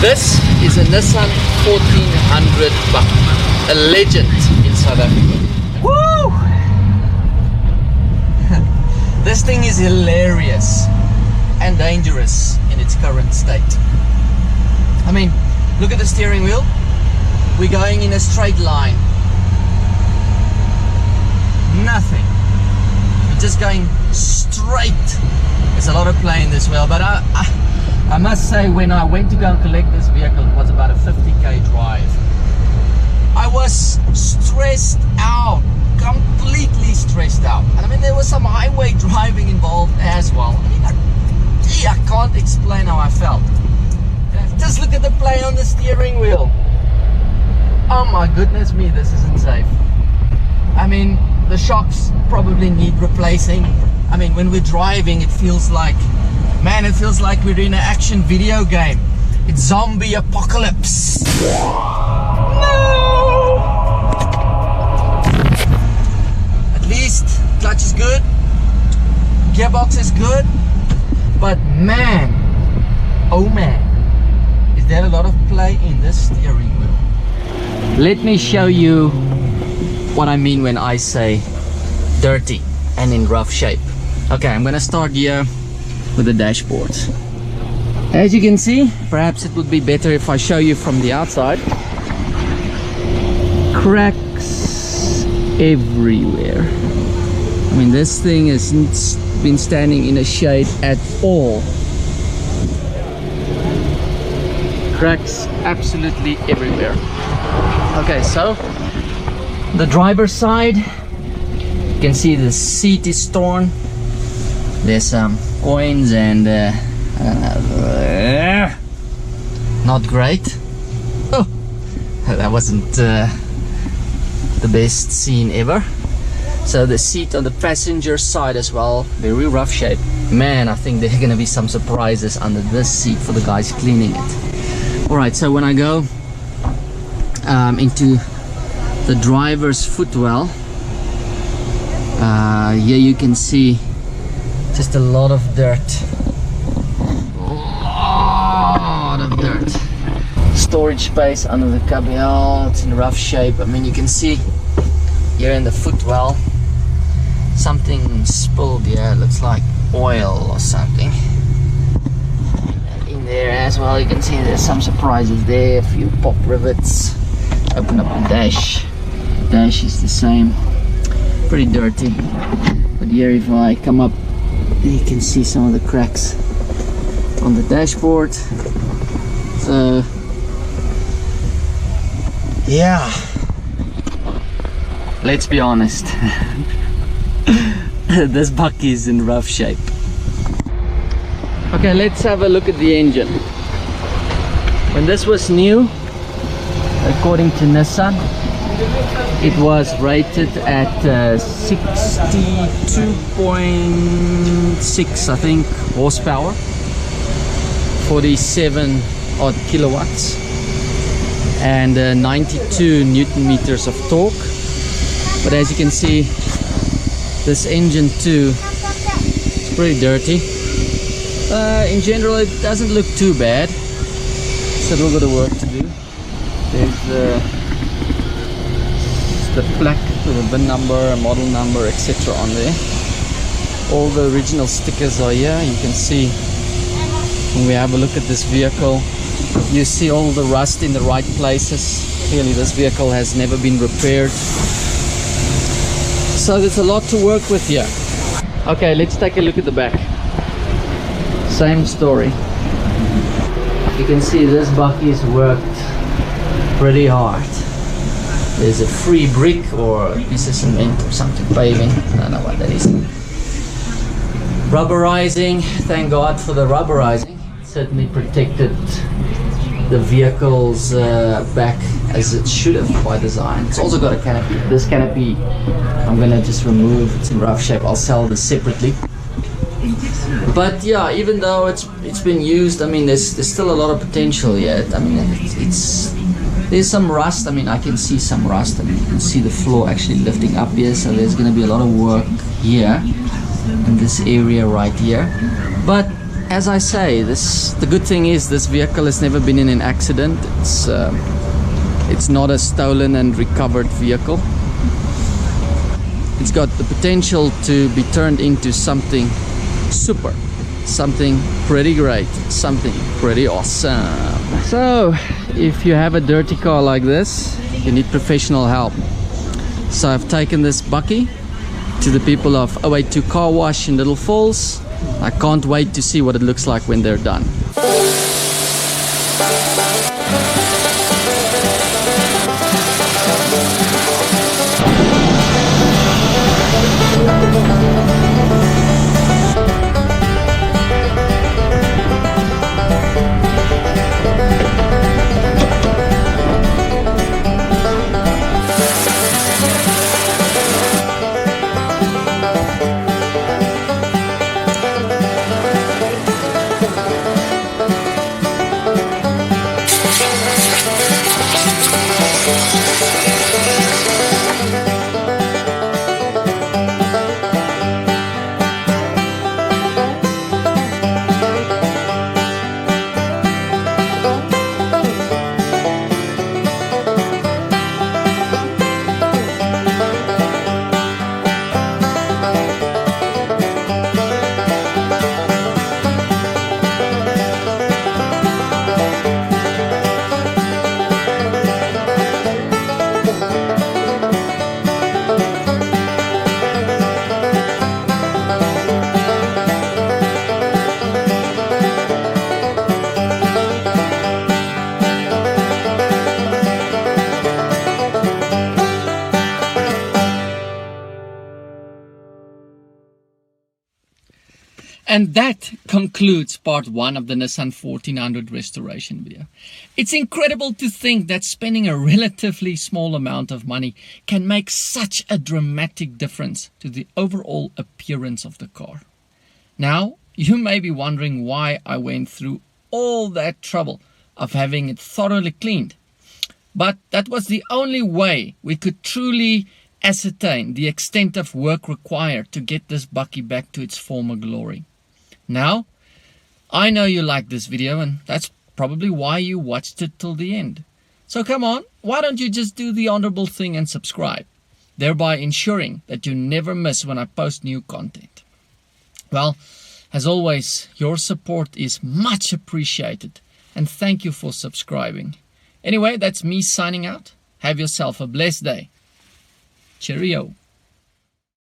This is a Nissan 1400 Bakkie, a legend in South Africa. Woo! This thing is hilarious and dangerous in its current state. I mean, look at the steering wheel. We're going in a straight line. Nothing. We're just going straight. There's a lot of play in this wheel, but I must say, when I went to go and collect this vehicle, it was about a 50k drive. I was stressed out, completely stressed out. And I mean, there was some highway driving involved as well. I mean, I can't explain how I felt. Just look at the play on the steering wheel. Oh my goodness me, this isn't safe. I mean, the shocks probably need replacing. I mean, when we're driving, it feels like, man, it feels like we're in an action video game. It's zombie apocalypse. No! At least clutch is good, gearbox is good, but man, oh man, is there a lot of play in this steering wheel. Let me show you what I mean when I say dirty and in rough shape. Okay, I'm gonna start here with the dashboard. As you can see, perhaps it would be better if I show you from the outside. Cracks everywhere. I mean, this thing hasn't been standing in a shade at all. Cracks absolutely everywhere. Okay, so the driver's side, you can see the seat is torn. There's some coins and not great. Oh, that wasn't the best scene ever. So the seat on the passenger side as well, very rough shape. Man, I think there are gonna be some surprises under this seat for the guys cleaning it. All right, so when I go into the driver's footwell, here you can see just a lot of dirt. A lot of dirt. Storage space under the cubbyhole, it's in rough shape. I mean, you can see here in the footwell, something spilled here. It looks like oil or something. And in there as well, you can see there's some surprises there. A few pop rivets. Open up the dash. Dash is the same. Pretty dirty. But here, if I come up, you can see some of the cracks on the dashboard. So yeah, let's be honest. This Bakkie is in rough shape. Okay, let's have a look at the engine. When this was new, according to Nissan, it was rated at 62.6, I think, horsepower, 47 odd kilowatts, and 92 newton meters of torque. But as you can see, this engine too is pretty dirty. In general, it doesn't look too bad. It's a little bit of work to do. There's the plaque with a VIN number, model number, etc. on there. All the original stickers are here. You can see when we have a look at this vehicle, you see all the rust in the right places. Clearly this vehicle has never been repaired. So there's a lot to work with here. Okay, let's take a look at the back. Same story. You can see this Bakkie's worked pretty hard. There's a free brick or a piece of cement or something, paving, I don't know what that is. Rubberizing, thank God for the rubberizing. It certainly protected the vehicle's back as it should have by design. It's also got a canopy. This canopy I'm gonna just remove, it's in rough shape. I'll sell this separately. But yeah, even though it's been used, I mean, there's still a lot of potential yet. I mean, there's some rust. I mean, I can see some rust. I mean, you can see the floor actually lifting up here, so there's going to be a lot of work here in this area right here. But as I say, the good thing is this vehicle has never been in an accident. It's not a stolen and recovered vehicle. It's got the potential to be turned into something super, something pretty great, something pretty awesome. So if you have a dirty car like this, you need professional help. So I've taken this Bakkie to the people of 082 Car Wash in Little Falls. I can't wait to see what it looks like when they're done. And that concludes part 1 of the Nissan 1400 restoration video. It's incredible to think that spending a relatively small amount of money can make such a dramatic difference to the overall appearance of the car. Now, you may be wondering why I went through all that trouble of having it thoroughly cleaned. But that was the only way we could truly ascertain the extent of work required to get this Bakkie back to its former glory. Now, I know you liked this video, and that's probably why you watched it till the end. So come on, why don't you just do the honorable thing and subscribe, thereby ensuring that you never miss when I post new content. Well, as always, your support is much appreciated, and thank you for subscribing. Anyway, that's me signing out. Have yourself a blessed day. Cheerio.